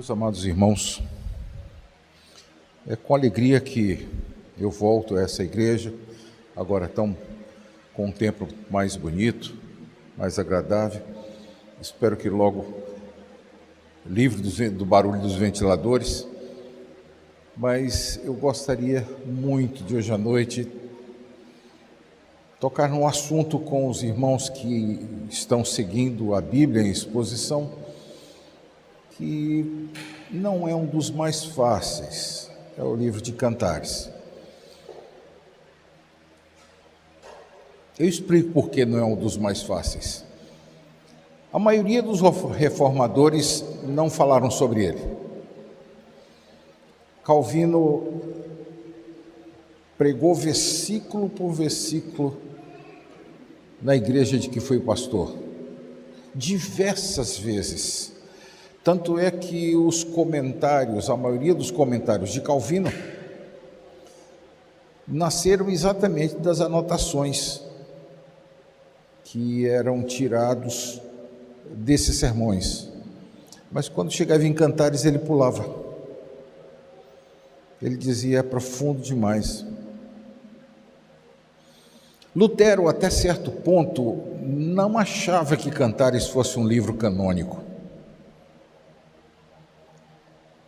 Meus amados irmãos, é com alegria que eu volto a essa igreja, agora tão com um tempo mais bonito, mais agradável. Espero que logo livre do barulho dos ventiladores, mas eu gostaria muito de hoje à noite tocar num assunto com os irmãos que estão seguindo a Bíblia em exposição, que não é um dos mais fáceis, é o livro de Cantares. Eu explico por que não é um dos mais fáceis. A maioria dos reformadores não falaram sobre ele. Calvino pregou versículo por versículo na igreja de que foi pastor, diversas vezes. Tanto é que os comentários, a maioria dos comentários de Calvino, nasceram exatamente das anotações que eram tirados desses sermões. Mas quando chegava em Cantares, ele pulava. Ele dizia: é profundo demais. Lutero, até certo ponto, não achava que Cantares fosse um livro canônico.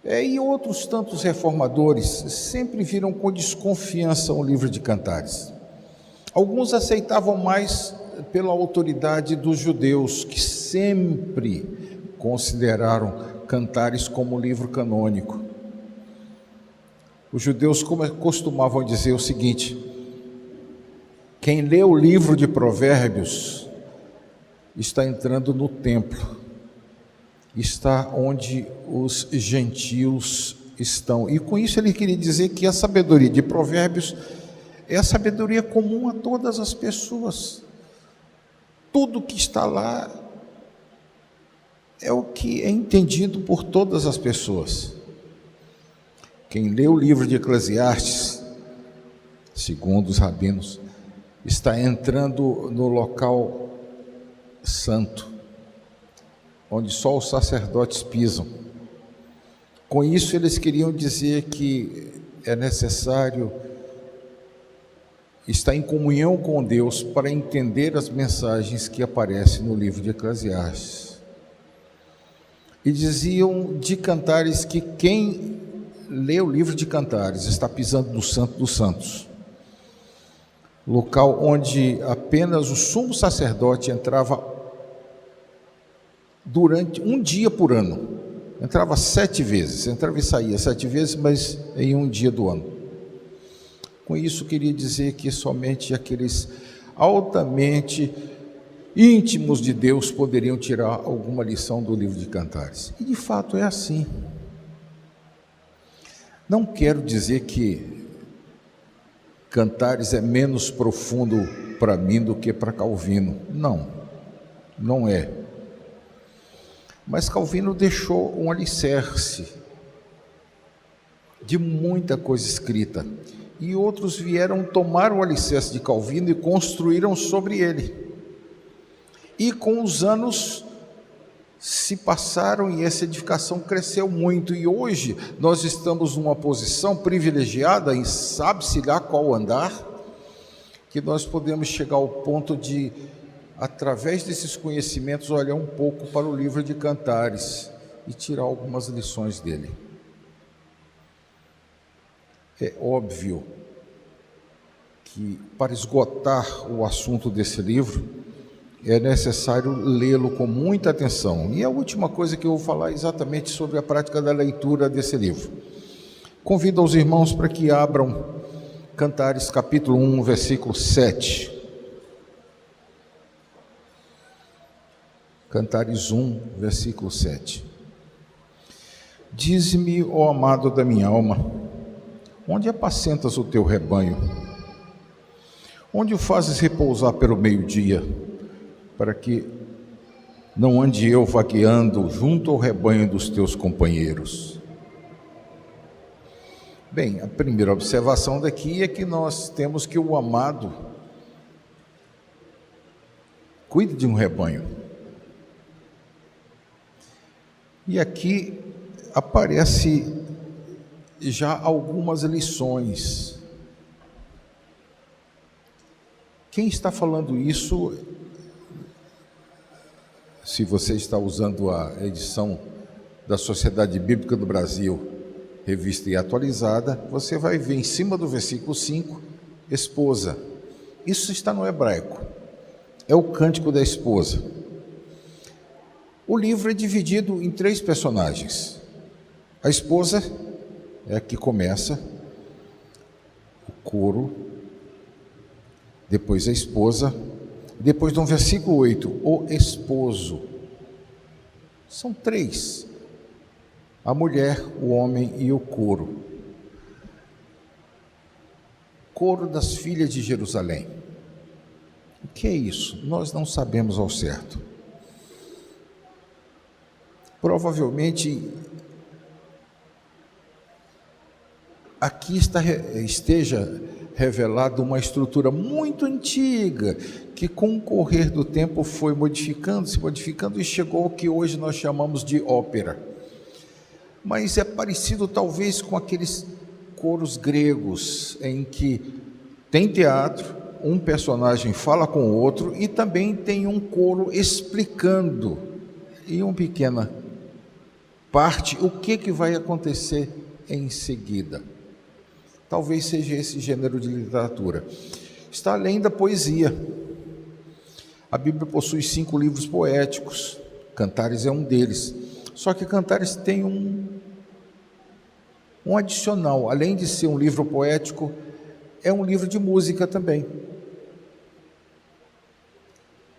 E outros tantos reformadores sempre viram com desconfiança o livro de Cantares. Alguns aceitavam mais pela autoridade dos judeus, que sempre consideraram Cantares como livro canônico. Os judeus costumavam dizer o seguinte: quem lê o livro de Provérbios está entrando no templo, está onde os gentios estão. E com isso ele queria dizer que a sabedoria de Provérbios é a sabedoria comum a todas as pessoas. Tudo que está lá é o que é entendido por todas as pessoas. Quem lê o livro de Eclesiastes, segundo os rabinos, está entrando no local santo, onde só os sacerdotes pisam. Com isso, eles queriam dizer que é necessário estar em comunhão com Deus para entender as mensagens que aparecem no livro de Eclesiastes. E diziam de Cantares que quem lê o livro de Cantares está pisando no Santo dos Santos, local onde apenas o sumo sacerdote entrava durante um dia por ano. Entrava 7 vezes, entrava e saía 7 vezes, mas em um dia do ano. Com isso, queria dizer que somente aqueles altamente íntimos de Deus poderiam tirar alguma lição do livro de Cantares. E de fato é assim. Não quero dizer que Cantares é menos profundo para mim do que para Calvino. Não, não é. Mas Calvino deixou um alicerce de muita coisa escrita, e outros vieram tomar o alicerce de Calvino e construíram sobre ele. E com os anos se passaram e essa edificação cresceu muito, e hoje nós estamos numa posição privilegiada, em sabe-se lá qual andar, que nós podemos chegar ao ponto de, através desses conhecimentos, olhar um pouco para o livro de Cantares e tirar algumas lições dele. É óbvio que, para esgotar o assunto desse livro, é necessário lê-lo com muita atenção. E a última coisa que eu vou falar é exatamente sobre a prática da leitura desse livro. Convido os irmãos para que abram Cantares capítulo 1, versículo 7. Cantares 1, versículo 7. Dize-me, ó amado da minha alma, onde apacentas o teu rebanho? Onde o fazes repousar pelo meio-dia, para que não ande eu vagueando junto ao rebanho dos teus companheiros? Bem, a primeira observação daqui é que nós temos que o amado cuida de um rebanho. E aqui aparece já algumas lições. Quem está falando isso, se você está usando a edição da Sociedade Bíblica do Brasil, revista e atualizada, você vai ver em cima do versículo 5, esposa. Isso está no hebraico, é o cântico da esposa. O livro é dividido em 3 personagens. A esposa é a que começa, o coro, depois a esposa, depois no versículo 8, o esposo. São 3. A mulher, o homem e o coro. Coro das filhas de Jerusalém. O que é isso? Nós não sabemos ao certo. Provavelmente aqui esteja revelada uma estrutura muito antiga, que com o correr do tempo foi se modificando e chegou ao que hoje nós chamamos de ópera. Mas é parecido talvez com aqueles coros gregos, em que tem teatro, um personagem fala com o outro e também tem um coro explicando, em uma pequena parte, o que vai acontecer em seguida. Talvez seja esse gênero de literatura. Está além da poesia. A Bíblia possui 5 livros poéticos, Cantares é um deles. Só que Cantares tem um adicional, além de ser um livro poético, é um livro de música também.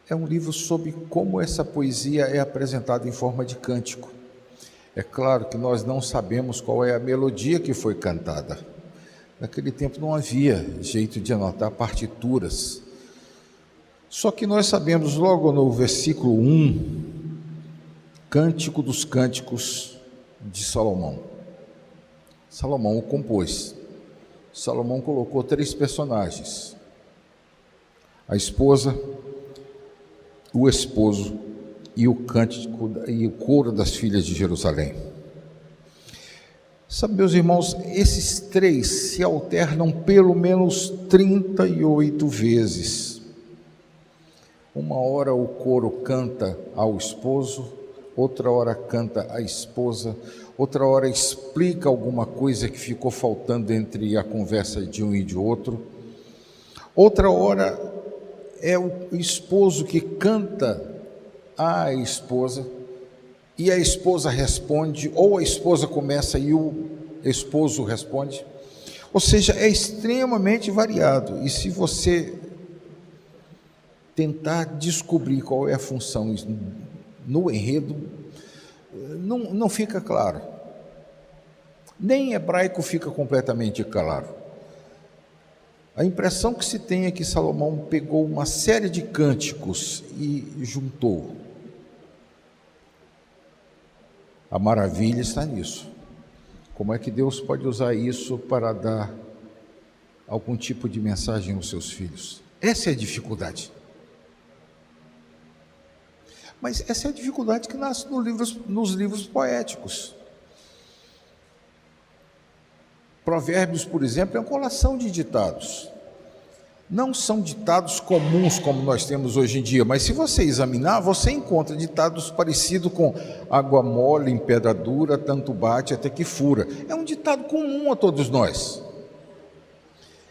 É um livro sobre como essa poesia é apresentada em forma de cântico. É claro que nós não sabemos qual é a melodia que foi cantada. Naquele tempo não havia jeito de anotar partituras. Só que nós sabemos logo no versículo 1, Cântico dos Cânticos de Salomão. Salomão o compôs. Salomão colocou 3 personagens: a esposa, o esposo e o cântico e o coro das filhas de Jerusalém. Sabe, meus irmãos, esses 3 se alternam pelo menos 38 vezes. Uma hora o coro canta ao esposo, outra hora canta a esposa, outra hora explica alguma coisa que ficou faltando entre a conversa de um e de outro, outra hora é o esposo que canta à esposa e a esposa responde, ou a esposa começa e o esposo responde. Ou seja, é extremamente variado, e se você tentar descobrir qual é a função no enredo, não fica claro. Nem em hebraico fica completamente claro. A impressão que se tem é que Salomão pegou uma série de cânticos e juntou. A maravilha está nisso. Como é que Deus pode usar isso para dar algum tipo de mensagem aos seus filhos? Essa é a dificuldade. Mas essa é a dificuldade que nasce nos livros poéticos. Provérbios, por exemplo, é uma coleção de ditados. Não são ditados comuns como nós temos hoje em dia, mas se você examinar, você encontra ditados parecidos com água mole em pedra dura, tanto bate até que fura. É um ditado comum a todos nós.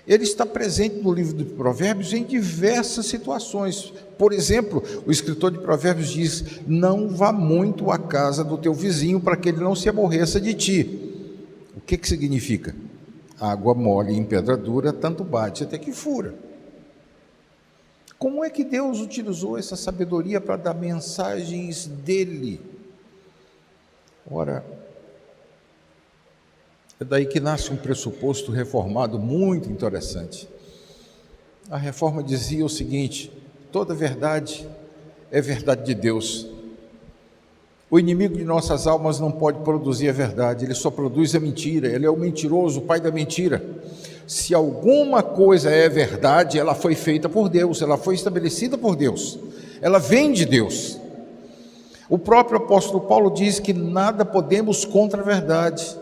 Ele está presente no livro de Provérbios em diversas situações. Por exemplo, o escritor de Provérbios diz: não vá muito à casa do teu vizinho para que ele não se aborreça de ti. O que significa? Água mole em pedra dura, tanto bate até que fura. Como é que Deus utilizou essa sabedoria para dar mensagens dele? Ora, é daí que nasce um pressuposto reformado muito interessante. A reforma dizia o seguinte: toda verdade é verdade de Deus. O inimigo de nossas almas não pode produzir a verdade, ele só produz a mentira, ele é o mentiroso, o pai da mentira. Se alguma coisa é verdade, ela foi feita por Deus, ela foi estabelecida por Deus, ela vem de Deus. O próprio apóstolo Paulo diz que nada podemos contra a verdade.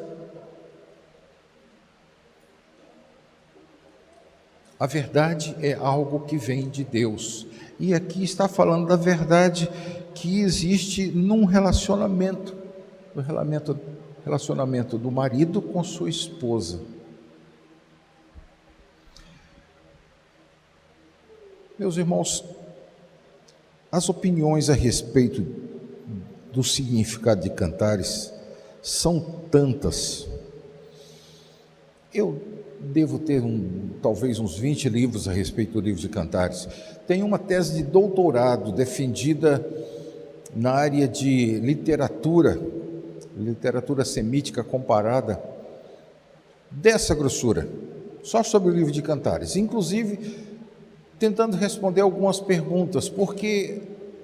A verdade é algo que vem de Deus. E aqui está falando da verdade que existe num relacionamento, no relacionamento do marido com sua esposa. Meus irmãos, as opiniões a respeito do significado de Cantares são tantas. Eu devo ter talvez uns 20 livros a respeito do livro de Cantares. Tenho uma tese de doutorado defendida na área de literatura semítica comparada, dessa grossura, só sobre o livro de Cantares, inclusive tentando responder algumas perguntas, porque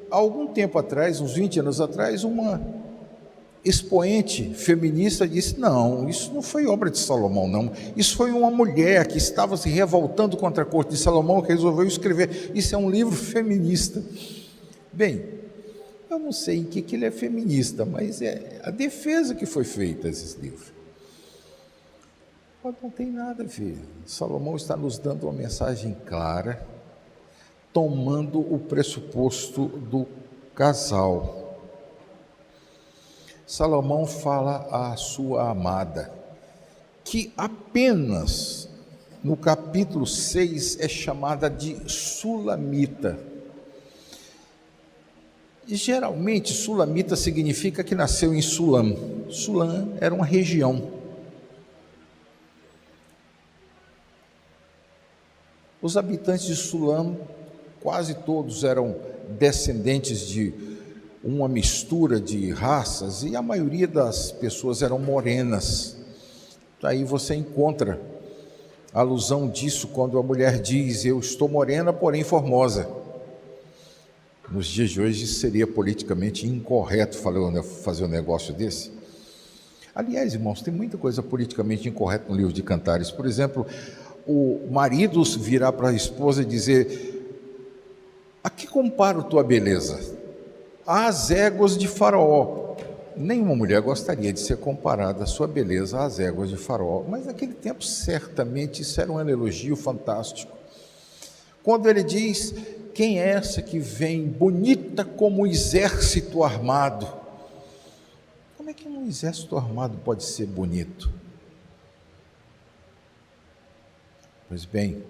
há algum tempo atrás, uns 20 anos atrás, uma expoente feminista disse: não, isso não foi obra de Salomão, não, isso foi uma mulher que estava se revoltando contra a corte de Salomão, que resolveu escrever, isso é um livro feminista. Bem, eu não sei em que ele é feminista, mas é a defesa que foi feita a esses livros. Mas não tem nada a ver. Salomão está nos dando uma mensagem clara, tomando o pressuposto do casal. Salomão fala à sua amada, que apenas no capítulo 6 é chamada de Sulamita. E geralmente Sulamita significa que nasceu em Sulam. Sulam era uma região. Os habitantes de Sulam, quase todos eram descendentes de uma mistura de raças, e a maioria das pessoas eram morenas. Aí você encontra a alusão disso quando a mulher diz: eu estou morena, porém formosa. Nos dias de hoje seria politicamente incorreto fazer um negócio desse. Aliás, irmãos, tem muita coisa politicamente incorreta no livro de Cantares. Por exemplo, o marido virar para a esposa e dizer: a que comparo tua beleza? Às éguas de Faraó. Nenhuma mulher gostaria de ser comparada a sua beleza às éguas de Faraó, mas naquele tempo certamente isso era um elogio fantástico. Quando ele diz: quem é essa que vem bonita como um exército armado? Como é que um exército armado pode ser bonito? Pois bem,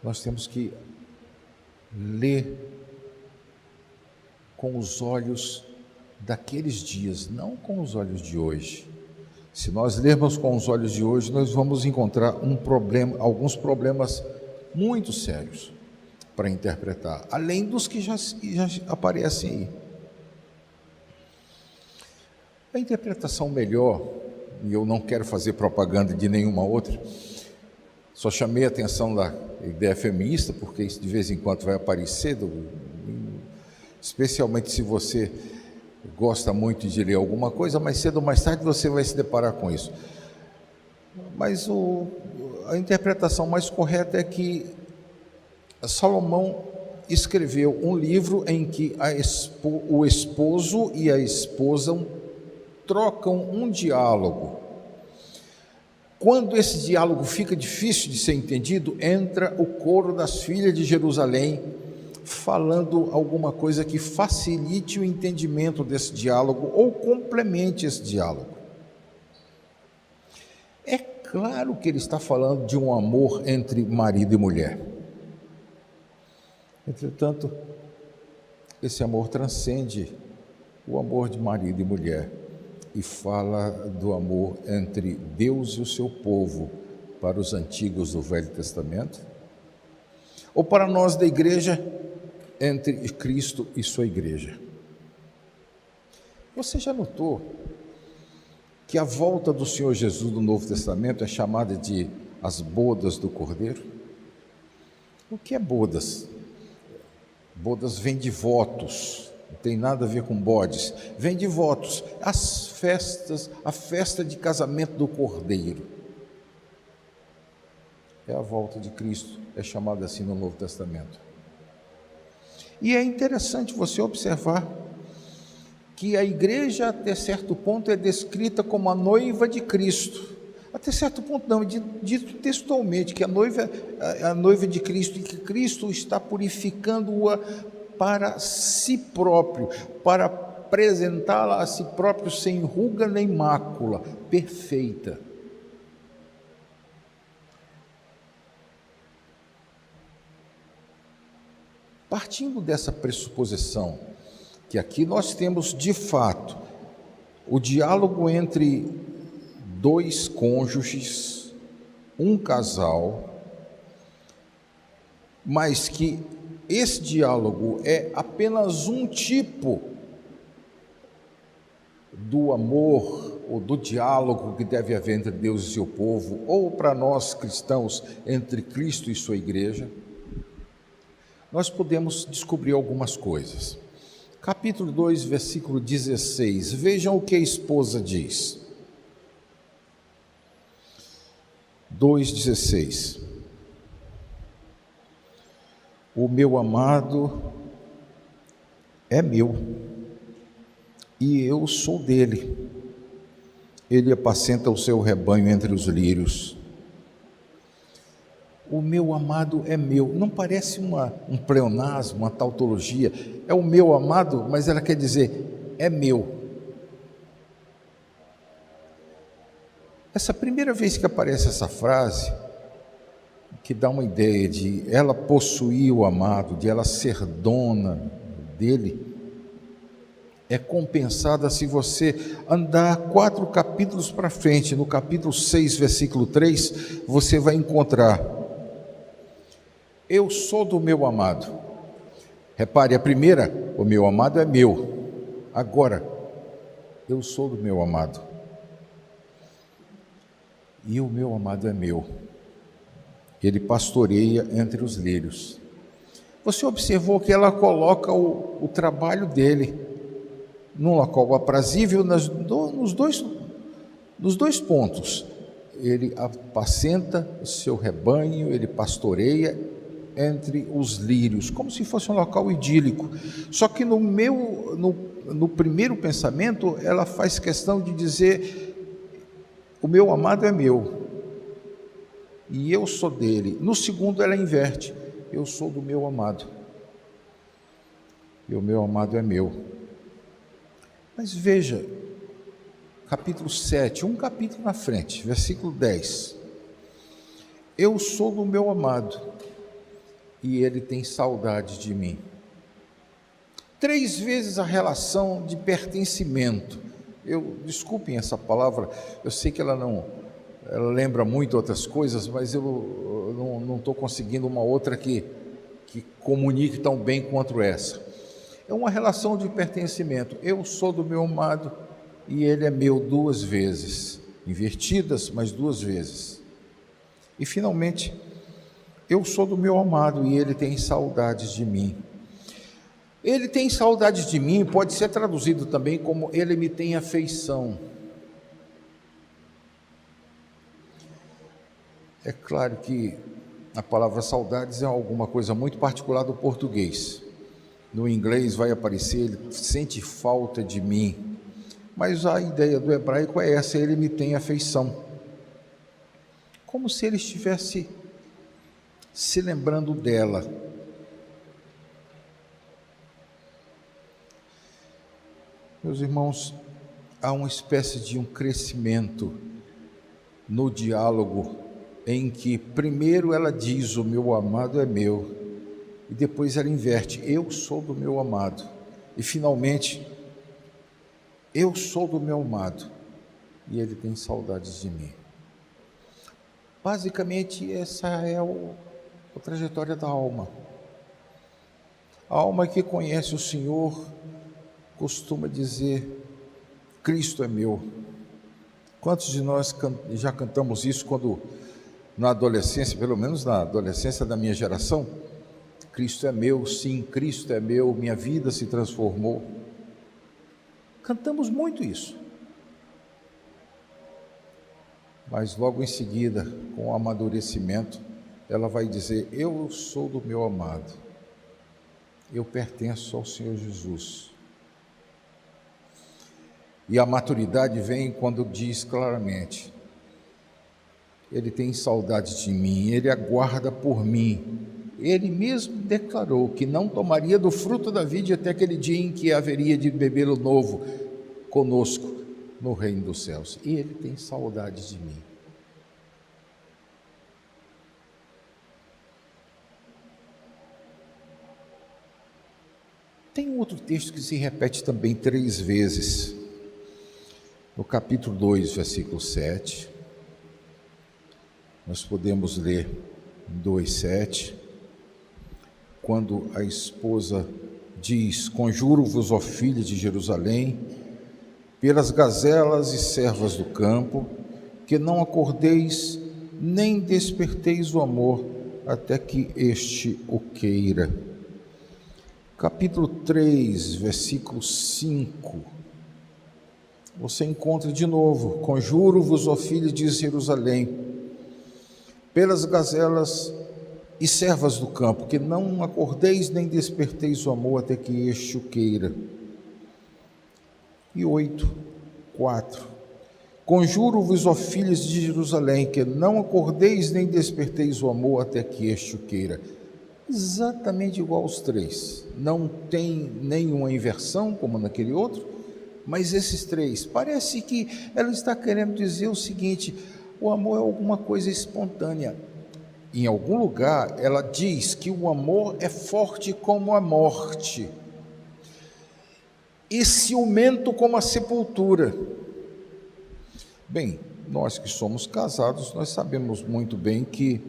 nós temos que ler com os olhos daqueles dias, não com os olhos de hoje. Se nós lermos com os olhos de hoje, nós vamos encontrar alguns problemas muito sérios para interpretar, além dos que já aparecem aí. A interpretação melhor, e eu não quero fazer propaganda de nenhuma outra, só chamei a atenção da ideia feminista, porque isso de vez em quando vai aparecer, especialmente se você gosta muito de ler alguma coisa, mais cedo ou mais tarde você vai se deparar com isso. Mas a interpretação mais correta é que Salomão escreveu um livro em que o esposo e a esposa trocam um diálogo. Quando esse diálogo fica difícil de ser entendido, entra o coro das filhas de Jerusalém, falando alguma coisa que facilite o entendimento desse diálogo ou complemente esse diálogo. É claro que ele está falando de um amor entre marido e mulher. Entretanto, esse amor transcende o amor de marido e mulher e fala do amor entre Deus e o seu povo para os antigos do Velho Testamento, ou para nós da igreja, entre Cristo e sua igreja. Você já notou que a volta do Senhor Jesus do Novo Testamento é chamada de as bodas do Cordeiro? O que é bodas? Bodas vem de votos, não tem nada a ver com bodes, vem de votos, as festas, a festa de casamento do Cordeiro. É a volta de Cristo, é chamada assim no Novo Testamento. E é interessante você observar que a igreja, até certo ponto, é descrita como a noiva de Cristo. Até certo ponto não, dito textualmente, que a noiva de Cristo, e que Cristo está purificando-a para si próprio, para apresentá-la a si próprio sem ruga nem mácula, perfeita. Partindo dessa pressuposição, que aqui nós temos de fato o diálogo entre dois cônjuges, um casal, mas que esse diálogo é apenas um tipo do amor ou do diálogo que deve haver entre Deus e seu povo, ou para nós cristãos, entre Cristo e sua igreja, nós podemos descobrir algumas coisas. Capítulo 2, versículo 16, vejam o que a esposa diz. 2,16. O meu amado é meu, e eu sou dele. Ele apacenta o seu rebanho entre os lírios. O meu amado é meu. Não parece um pleonasmo, uma tautologia? É o meu amado, mas ela quer dizer, é meu. Essa primeira vez que aparece essa frase, que dá uma ideia de ela possuir o amado, de ela ser dona dele, é compensada se você andar 4 capítulos para frente. No capítulo 6, versículo 3, você vai encontrar: eu sou do meu amado. Repare, a primeira, o meu amado é meu. Agora, eu sou do meu amado. E o meu amado é meu. Ele pastoreia entre os lírios. Você observou que ela coloca o trabalho dele num local aprazível nos dois pontos. Ele apacenta o seu rebanho, ele pastoreia entre os lírios, como se fosse um local idílico. Só que no primeiro pensamento, ela faz questão de dizer: o meu amado é meu, e eu sou dele. No segundo, ela inverte: eu sou do meu amado, e o meu amado é meu. Mas veja, capítulo 7, um capítulo na frente, versículo 10. Eu sou do meu amado, e ele tem saudade de mim. 3 vezes a relação de pertencimento. Desculpem essa palavra, eu sei que ela lembra muito outras coisas, mas eu não estou conseguindo uma outra que comunique tão bem quanto essa. É uma relação de pertencimento. Eu sou do meu amado e ele é meu 2 vezes, invertidas, mas 2 vezes. E finalmente, eu sou do meu amado e ele tem saudades de mim. Ele tem saudades de mim pode ser traduzido também como ele me tem afeição. É claro que a palavra saudades é alguma coisa muito particular do português. No inglês vai aparecer, ele sente falta de mim. Mas a ideia do hebraico é essa: ele me tem afeição. Como se ele estivesse se lembrando dela. Meus irmãos, há uma espécie de um crescimento no diálogo em que primeiro ela diz: o meu amado é meu, e depois ela inverte: eu sou do meu amado, e finalmente: eu sou do meu amado e ele tem saudades de mim. Basicamente essa é a trajetória da alma. A alma que conhece o Senhor costuma dizer: Cristo é meu. Quantos de nós já cantamos isso quando, na adolescência, pelo menos na adolescência da minha geração? Cristo é meu, sim, Cristo é meu, minha vida se transformou. Cantamos muito isso. Mas logo em seguida, com o amadurecimento, ela vai dizer: eu sou do meu amado eu pertenço ao Senhor Jesus. E a maturidade vem quando diz claramente: Ele tem saudade de mim, Ele aguarda por mim. Ele mesmo declarou que não tomaria do fruto da vide até aquele dia em que haveria de bebê-lo novo conosco no reino dos céus. E Ele tem saudade de mim. Tem outro texto que se repete também 3 vezes. No capítulo 2, versículo 7, nós podemos ler 2:7, quando a esposa diz: Conjuro-vos, ó filhas de Jerusalém, pelas gazelas e servas do campo, que não acordeis nem desperteis o amor até que este o queira. Capítulo 3, versículo 5, você encontra de novo: Conjuro-vos, ó filhos de Jerusalém, pelas gazelas e servas do campo, que não acordeis nem desperteis o amor até que este o queira. E 8:4, Conjuro-vos, ó filhos de Jerusalém, que não acordeis nem desperteis o amor até que este o queira. Exatamente igual aos 3, não tem nenhuma inversão como naquele outro, mas esses 3, parece que ela está querendo dizer o seguinte: o amor é alguma coisa espontânea. Em algum lugar ela diz que o amor é forte como a morte e ciumento como a sepultura. Bem, nós que somos casados, nós sabemos muito bem que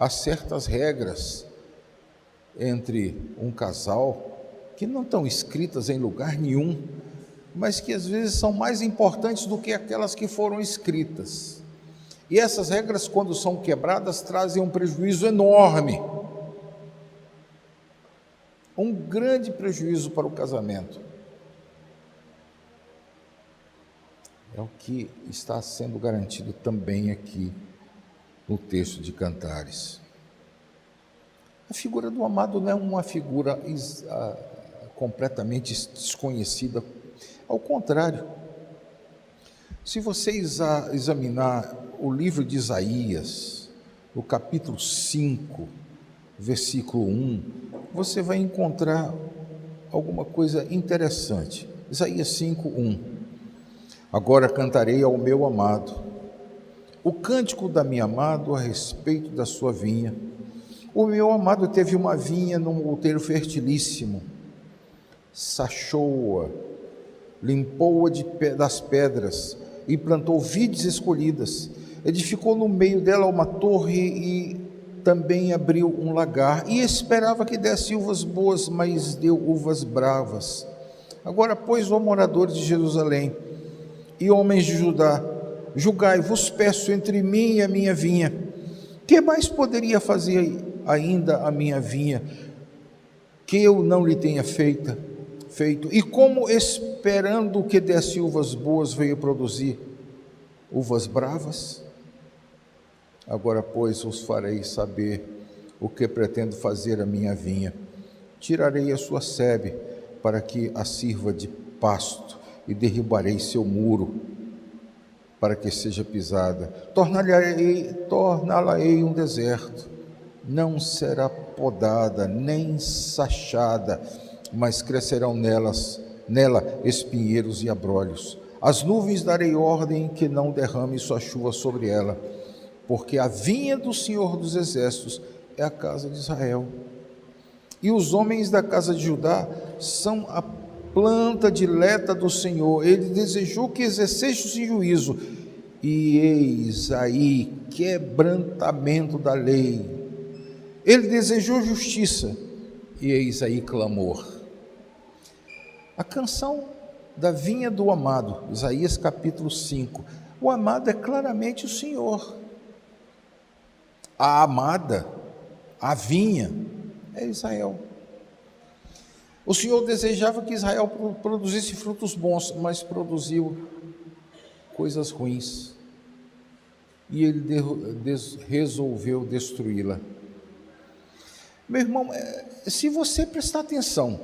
há certas regras entre um casal que não estão escritas em lugar nenhum, mas que às vezes são mais importantes do que aquelas que foram escritas. E essas regras, quando são quebradas, trazem um prejuízo enorme, um grande prejuízo para o casamento. É o que está sendo garantido também aqui no texto de Cantares. A figura do amado não é uma figura completamente desconhecida, ao contrário. Se você examinar o livro de Isaías, no capítulo 5, versículo 1, você vai encontrar alguma coisa interessante. Isaías 5:1. Agora cantarei ao meu amado o cântico da minha amada a respeito da sua vinha. O meu amado teve uma vinha num outeiro fertilíssimo, sachou-a, limpou-a das pedras e plantou vides escolhidas. Edificou no meio dela uma torre e também abriu um lagar, e esperava que desse uvas boas, mas deu uvas bravas. Agora, pois, ó moradores de Jerusalém e homens de Judá, julgai, vos peço, entre mim e a minha vinha. Que mais poderia fazer ainda a minha vinha, que eu não lhe tenha feito? E como, esperando que desse uvas boas, veio produzir uvas bravas? Agora, pois, vos farei saber o que pretendo fazer a minha vinha. Tirarei a sua sebe, para que a sirva de pasto, e derribarei seu muro, para que seja pisada. Torná-la-ei um deserto. Não será podada, nem sachada, mas crescerão nela espinheiros e abrolhos. As nuvens darei ordem que não derrame sua chuva sobre ela, porque a vinha do Senhor dos Exércitos é a casa de Israel. E os homens da casa de Judá são a planta dileta do Senhor. Ele desejou que exercesse juízo, e eis aí quebrantamento da lei. Ele desejou justiça, e eis aí clamor. A canção da vinha do amado, Isaías capítulo 5. O amado é claramente o Senhor. A amada, a vinha, é Israel. O Senhor desejava que Israel produzisse frutos bons, mas produziu coisas ruins. E ele resolveu destruí-la. Meu irmão, se você prestar atenção,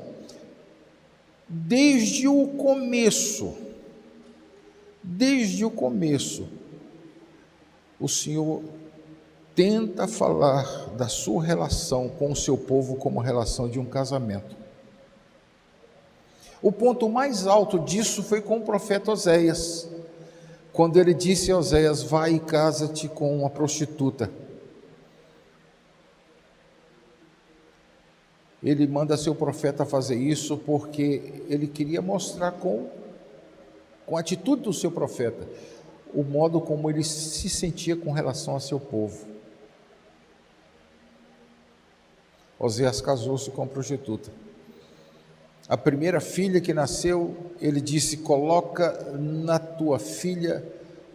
desde o começo, o Senhor tenta falar da sua relação com o seu povo como relação de um casamento. O ponto mais alto disso foi com o profeta Oséias, quando ele disse a Oséias: vai e casa-te com uma prostituta. Ele manda seu profeta fazer isso porque ele queria mostrar com a atitude do seu profeta o modo como ele se sentia com relação a seu povo. Oséias casou-se com a prostituta. A primeira filha que nasceu, ele disse: coloca na tua filha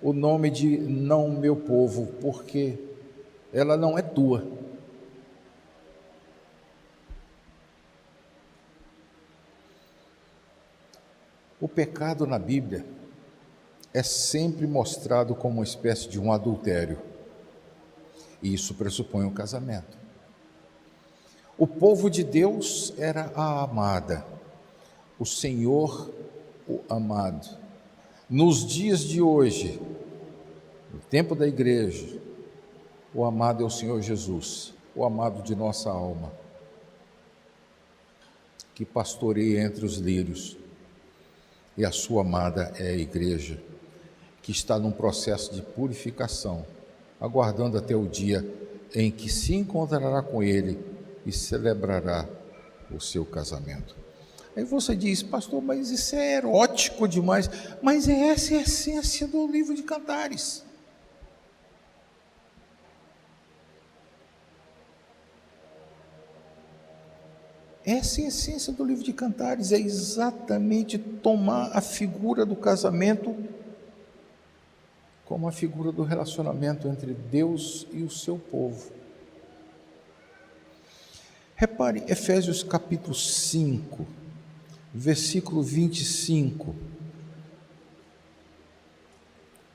o nome de não meu povo, porque ela não é tua. O pecado na Bíblia é sempre mostrado como uma espécie de um adultério, e isso pressupõe um casamento. O povo de Deus era a amada, o Senhor o amado. Nos dias de hoje, no tempo da igreja, o amado é o Senhor Jesus, o amado de nossa alma, que pastoreia entre os lírios. E a sua amada é a igreja, que está num processo de purificação, aguardando até o dia em que se encontrará com Ele e celebrará o seu casamento. Aí você diz: pastor, mas isso é erótico demais. Mas essa é a essência do livro de Cantares. Essa é a essência do livro de Cantares, é exatamente tomar a figura do casamento como a figura do relacionamento entre Deus e o seu povo. Repare Efésios capítulo 5, versículo 25.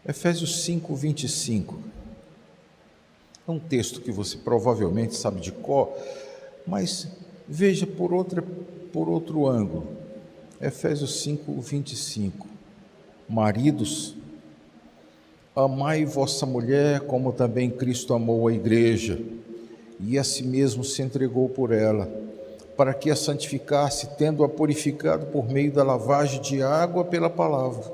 Efésios 5, 25. É um texto que você provavelmente sabe de cor, mas veja por outro ângulo. Efésios 5, 25. Maridos, amai vossa mulher, como também Cristo amou a igreja, e a si mesmo se entregou por ela, para que a santificasse, tendo-a purificado por meio da lavagem de água pela palavra,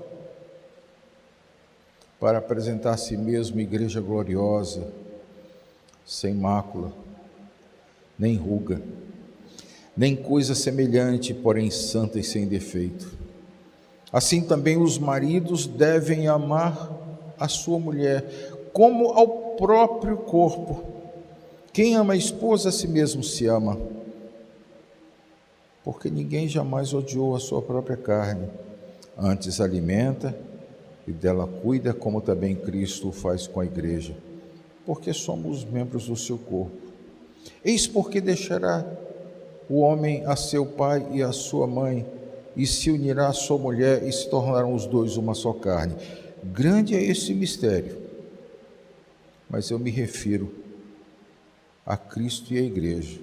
para apresentar a si mesmo igreja gloriosa, sem mácula, nem ruga, nem coisa semelhante, porém santa e sem defeito. Assim também os maridos devem amar a sua mulher como ao próprio corpo. Quem ama a esposa a si mesmo se ama, porque ninguém jamais odiou a sua própria carne, antes alimenta e dela cuida, como também Cristo o faz com a igreja, porque somos membros do seu corpo. Eis porque deixará o homem a seu pai e a sua mãe, e se unirá à sua mulher, e se tornarão os dois uma só carne. Grande é esse mistério, mas eu me refiro a Cristo e a igreja.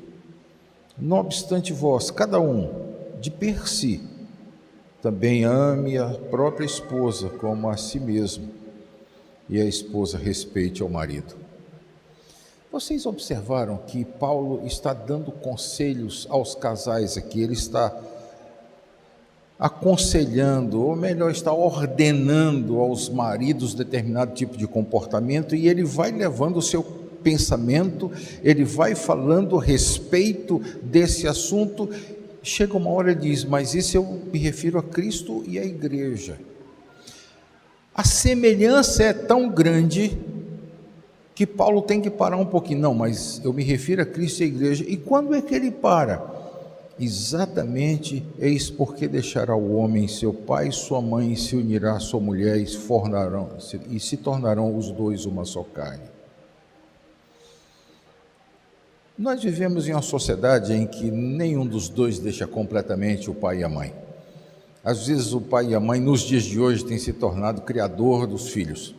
Não obstante vós, cada um, de per si, também ame a própria esposa como a si mesmo, e a esposa respeite ao marido. Vocês observaram que Paulo está dando conselhos aos casais aqui, ele está aconselhando, ou melhor, está ordenando aos maridos determinado tipo de comportamento, e ele vai levando o seu pensamento, ele vai falando a respeito desse assunto. Chega uma hora e diz: mas isso eu me refiro a Cristo e a igreja. A semelhança é tão grande que Paulo tem que parar um pouquinho. Não, mas eu me refiro a Cristo e a igreja. E quando é que ele para? Exatamente, eis porque deixará o homem seu pai e sua mãe, e se unirá à sua mulher, e se tornarão os dois uma só carne. Nós vivemos em uma sociedade em que nenhum dos dois deixa completamente o pai e a mãe. Às vezes o pai e a mãe, nos dias de hoje, têm se tornado criador dos filhos.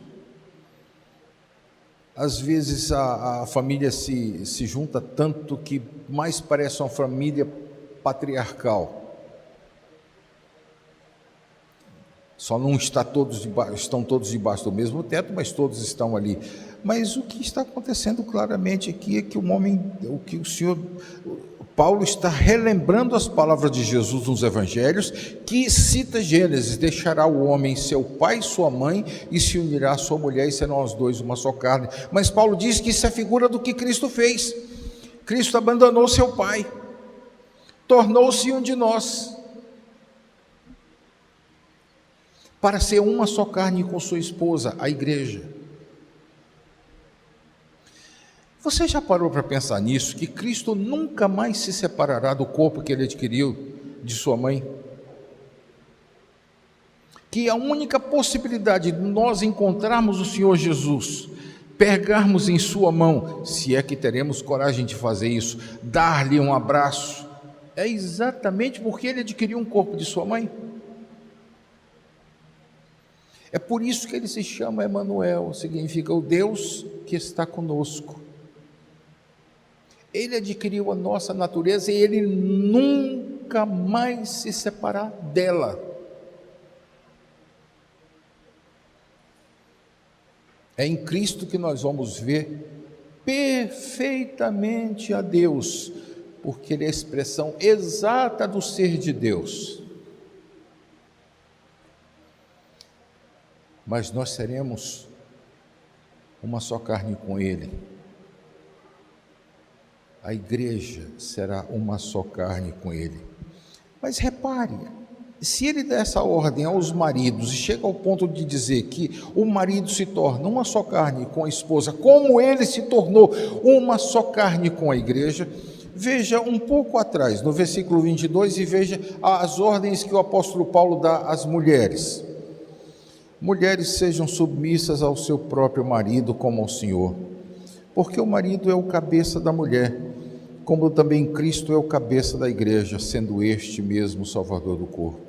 Às vezes a família se junta tanto que mais parece uma família patriarcal. Só não estão todos debaixo do mesmo teto, mas todos estão ali. Mas o que está acontecendo claramente aqui é que o Senhor Paulo está relembrando as palavras de Jesus nos evangelhos, que cita Gênesis: deixará o homem seu pai e sua mãe e se unirá à sua mulher e serão os dois uma só carne. Mas Paulo diz que isso é figura do que Cristo fez. Cristo abandonou seu pai, tornou-se um de nós, para ser uma só carne com sua esposa, a igreja. Você já parou para pensar nisso, que Cristo nunca mais se separará do corpo que ele adquiriu de sua mãe? Que a única possibilidade de nós encontrarmos o Senhor Jesus, pegarmos em sua mão, se é que teremos coragem de fazer isso, dar-lhe um abraço, é exatamente porque ele adquiriu um corpo de sua mãe. É por isso que ele se chama Emanuel, significa o Deus que está conosco. Ele adquiriu a nossa natureza e ele nunca mais se separar dela. É em Cristo que nós vamos ver perfeitamente a Deus, porque ele é a expressão exata do ser de Deus. Mas nós seremos uma só carne com ele. A igreja será uma só carne com ele. Mas repare, se ele dá essa ordem aos maridos e chega ao ponto de dizer que o marido se torna uma só carne com a esposa, como ele se tornou uma só carne com a igreja, veja um pouco atrás, no versículo 22, e veja as ordens que o apóstolo Paulo dá às mulheres. Mulheres, sejam submissas ao seu próprio marido como ao Senhor, porque o marido é o cabeça da mulher, como também Cristo é o cabeça da igreja, sendo este mesmo o Salvador do corpo.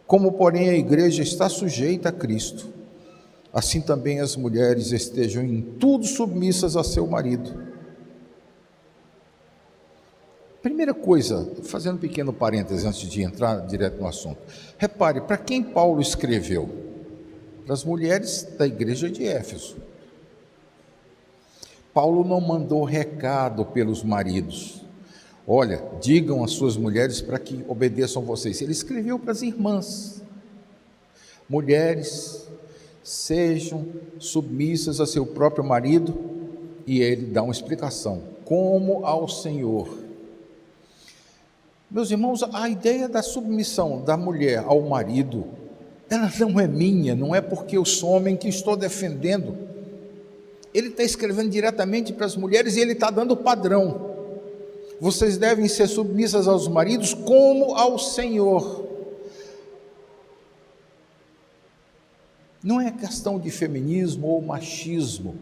Como, porém, a igreja está sujeita a Cristo, assim também as mulheres estejam em tudo submissas a seu marido. Primeira coisa, fazendo um pequeno parêntese antes de entrar direto no assunto, repare, para quem Paulo escreveu? Para as mulheres da igreja de Éfeso. Paulo não mandou recado pelos maridos: olha, digam às suas mulheres para que obedeçam vocês. Ele escreveu para as irmãs: mulheres, sejam submissas a seu próprio marido, e ele dá uma explicação: como ao Senhor. Meus irmãos, a ideia da submissão da mulher ao marido, ela não é minha, não é porque eu sou homem que estou defendendo. Ele está escrevendo diretamente para as mulheres e ele está dando o padrão. Vocês devem ser submissas aos maridos como ao Senhor. Não é questão de feminismo ou machismo.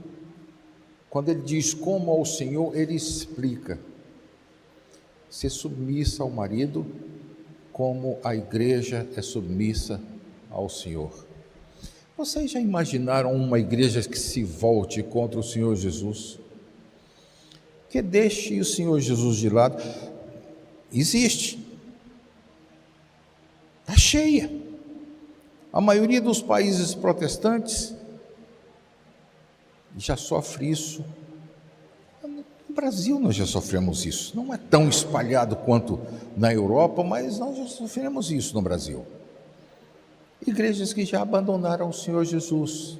Quando ele diz como ao Senhor, ele explica: ser submissa ao marido como a igreja é submissa ao Senhor. Vocês já imaginaram uma igreja que se volte contra o Senhor Jesus? Que deixe o Senhor Jesus de lado? Existe. Está cheia. A maioria dos países protestantes já sofre isso. No Brasil nós já sofremos isso. Não é tão espalhado quanto na Europa, mas nós já sofremos isso no Brasil. Igrejas que já abandonaram o Senhor Jesus.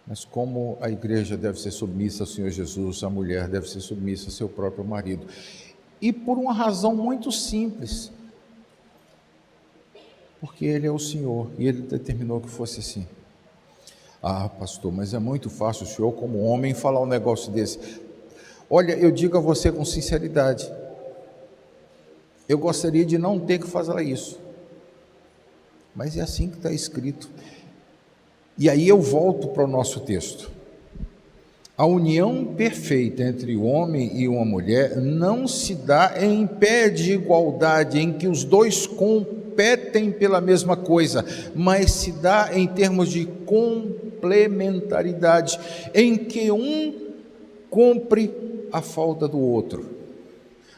Mas como a igreja deve ser submissa ao Senhor Jesus, a mulher deve ser submissa ao seu próprio marido. E por uma razão muito simples. Porque Ele é o Senhor e Ele determinou que fosse assim. Ah, pastor, mas é muito fácil o senhor, como homem, falar um negócio desse. Olha, eu digo a você com sinceridade, eu gostaria de não ter que fazer isso, mas é assim que está escrito. E aí eu volto para o nosso texto. A união perfeita entre o homem e uma mulher não se dá em pé de igualdade, em que os dois competem pela mesma coisa, mas se dá em termos de complementaridade, em que um cumpre a falta do outro.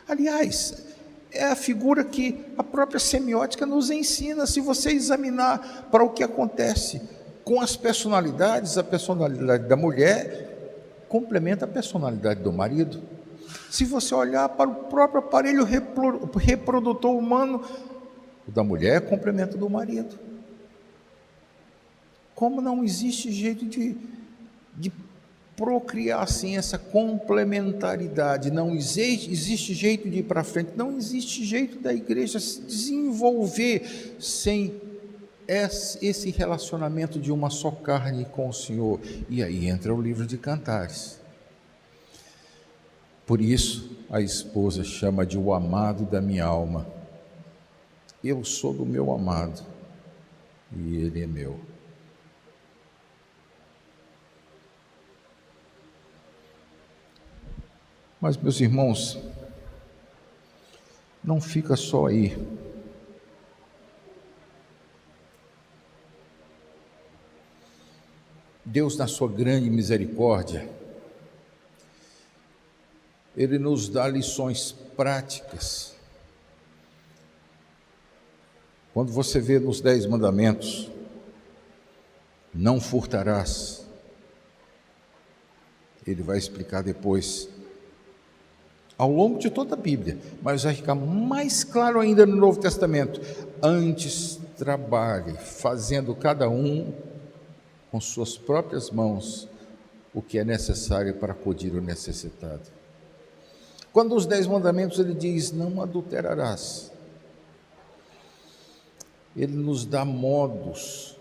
Aliás, é a figura que a própria semiótica nos ensina. Se você examinar para o que acontece com as personalidades, a personalidade da mulher complementa a personalidade do marido. Se você olhar para o próprio aparelho reprodutor humano, o da mulher complementa o do marido. Como não existe jeito de procriar assim essa complementaridade, não existe jeito de ir para frente, não existe jeito da igreja se desenvolver sem esse relacionamento de uma só carne com o Senhor. E aí entra o livro de Cantares. Por isso a esposa chama de o amado da minha alma. Eu sou do meu amado e ele é meu. Mas, meus irmãos, não fica só aí. Deus, na sua grande misericórdia, Ele nos dá lições práticas. Quando você vê nos 10 mandamentos, não furtarás, Ele vai explicar depois, ao longo de toda a Bíblia, mas vai ficar mais claro ainda no Novo Testamento. Antes trabalhe, fazendo cada um com suas próprias mãos o que é necessário para acudir o necessitado. Quando os 10 mandamentos ele diz, não adulterarás, ele nos dá modos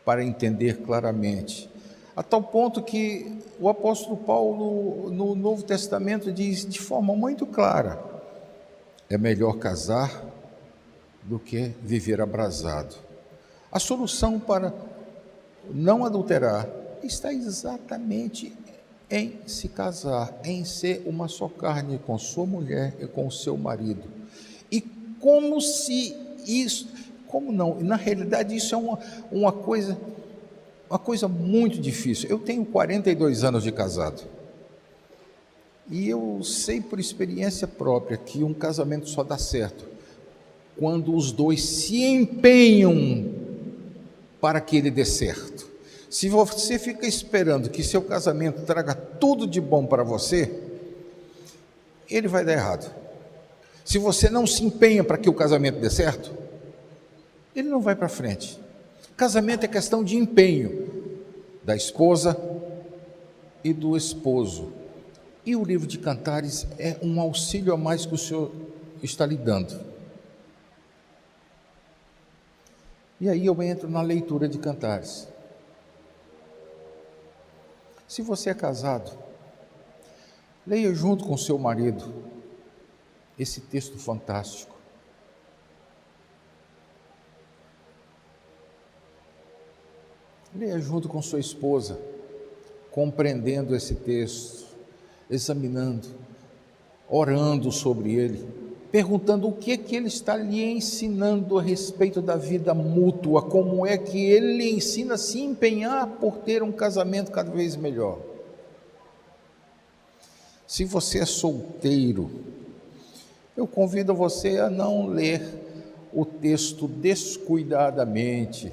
para entender claramente, a tal ponto que o apóstolo Paulo no Novo Testamento diz de forma muito clara, é melhor casar do que viver abrasado. A solução para não adulterar está exatamente em se casar, em ser uma só carne com sua mulher e com o seu marido. E como se isso, como não? Na realidade isso é uma coisa muito difícil. Eu tenho 42 anos de casado e eu sei por experiência própria que um casamento só dá certo quando os dois se empenham para que ele dê certo. Se você fica esperando que seu casamento traga tudo de bom para você, ele vai dar errado. Se você não se empenha para que o casamento dê certo, ele não vai para frente. Casamento é questão de empenho da esposa e do esposo. E o livro de Cantares é um auxílio a mais que o Senhor está lhe dando. E aí eu entro na leitura de Cantares. Se você é casado, leia junto com seu marido esse texto fantástico. Leia junto com sua esposa, compreendendo esse texto, examinando, orando sobre ele, perguntando o que ele está lhe ensinando a respeito da vida mútua, como é que ele lhe ensina a se empenhar por ter um casamento cada vez melhor. Se você é solteiro, eu convido você a não ler o texto descuidadamente,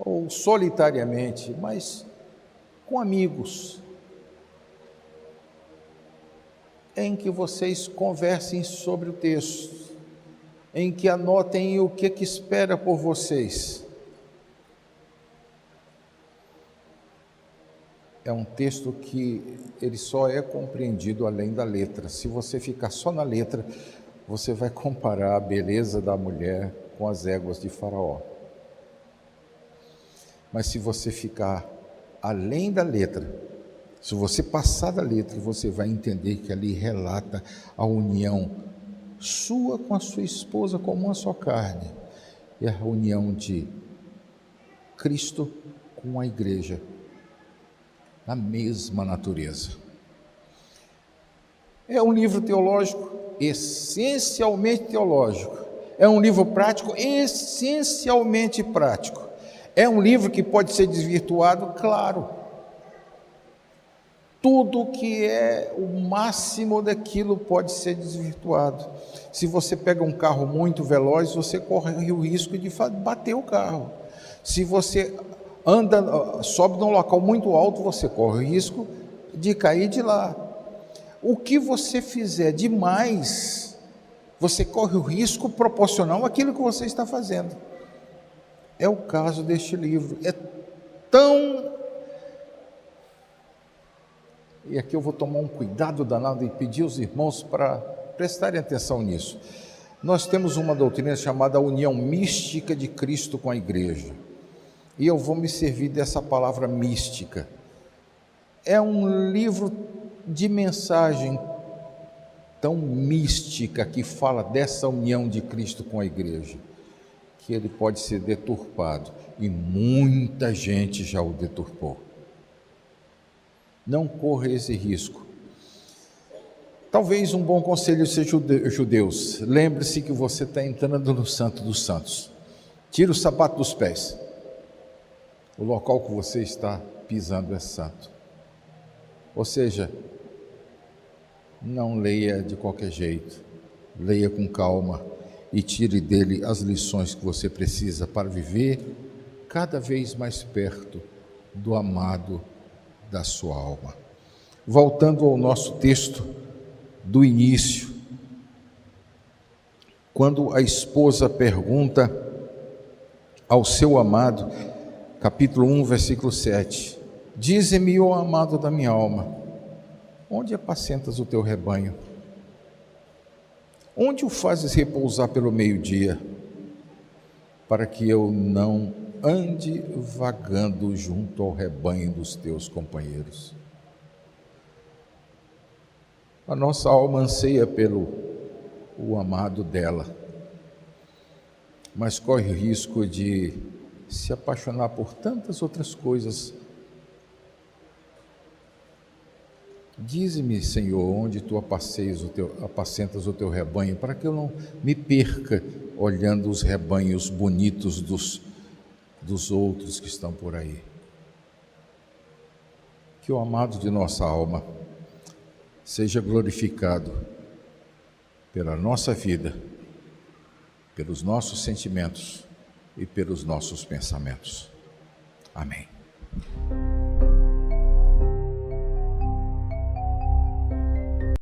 ou solitariamente, mas com amigos, em que vocês conversem sobre o texto, em que anotem o que espera por vocês. É um texto que ele só é compreendido além da letra. Se você ficar só na letra, você vai comparar a beleza da mulher com as éguas de Faraó. Mas se você ficar além da letra, se você passar da letra, você vai entender que ali relata a união sua com a sua esposa como uma só carne, e a união de Cristo com a igreja, na mesma natureza. É um livro teológico, essencialmente teológico. É um livro prático, essencialmente prático. É um livro que pode ser desvirtuado? Claro. Tudo que é o máximo daquilo pode ser desvirtuado. Se você pega um carro muito veloz, você corre o risco de bater o carro. Se você sobe num local muito alto, você corre o risco de cair de lá. O que você fizer demais, você corre o risco proporcional àquilo que você está fazendo. É o caso deste livro. É tão... E aqui eu vou tomar um cuidado danado e pedir aos irmãos para prestarem atenção nisso. Nós temos uma doutrina chamada união mística de Cristo com a igreja. E eu vou me servir dessa palavra mística. É um livro de mensagem tão mística que fala dessa união de Cristo com a igreja, que ele pode ser deturpado, e muita gente já o deturpou. Não corra esse risco. Talvez um bom conselho seja judeus: lembre-se que você está entrando no Santo dos Santos. Tira o sapato dos pés. O local que você está pisando é santo. Ou seja, não leia de qualquer jeito, leia com calma e tire dele as lições que você precisa para viver cada vez mais perto do amado da sua alma. Voltando ao nosso texto do início, quando a esposa pergunta ao seu amado, capítulo 1, versículo 7, dize-me, ó amado da minha alma, onde apacentas o teu rebanho? Onde o fazes repousar pelo meio-dia, para que eu não ande vagando junto ao rebanho dos teus companheiros? A nossa alma anseia pelo o amado dela, mas corre o risco de se apaixonar por tantas outras coisas. Dize-me, Senhor, onde tu apacentas o teu rebanho, para que eu não me perca olhando os rebanhos bonitos dos outros que estão por aí. Que o amado de nossa alma seja glorificado pela nossa vida, pelos nossos sentimentos e pelos nossos pensamentos. Amém.